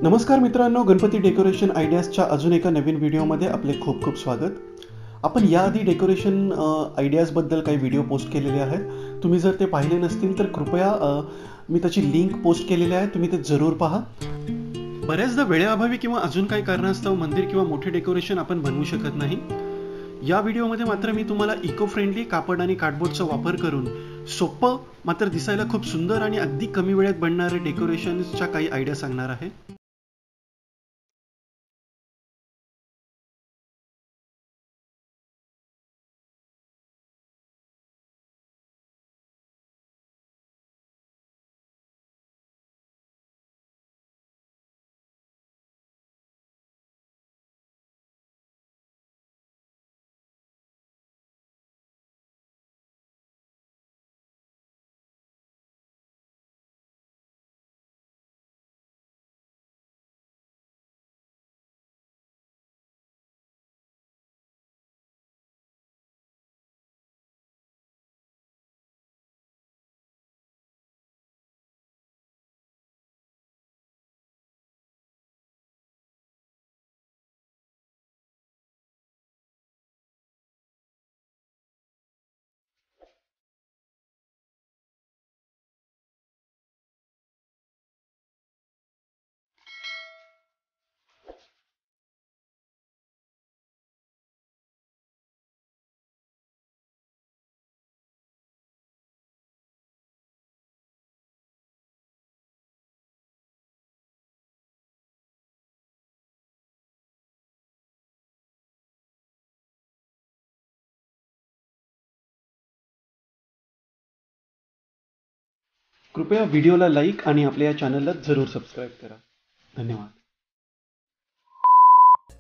नमस्कार मित्रांनो, गणपती डेकोरेशन आयडियाजच्या अजून एका नवीन व्हिडिओमध्ये आपले खूप खूप स्वागत. आपण याआधी डेकोरेशन आयडियाजबद्दल काही व्हिडिओ पोस्ट केलेले आहेत. तुम्ही जर ते पाहिले नसतील तर कृपया मी त्याची लिंक पोस्ट केलेली आहे, तुम्ही ते जरूर पहा. बऱ्याचदा वेळेअभावी किंवा अजून काही कारणास्तव मंदिर किंवा मोठे डेकोरेशन आपण बनवू शकत नाही. या व्हिडिओमध्ये मात्र मी तुम्हाला इको फ्रेंडली कापड आणि कार्डबोर्डचा वापर करून सोपं मात्र दिसायला खूप सुंदर आणि अगदी कमी वेळेत बनणारे डेकोरेशनच्या काही आयडिया सांगणार आहे. कृपया व्हिडिओला लाईक आणि आपल्या या चॅनलला जरूर सबस्क्राईब करा. धन्यवाद.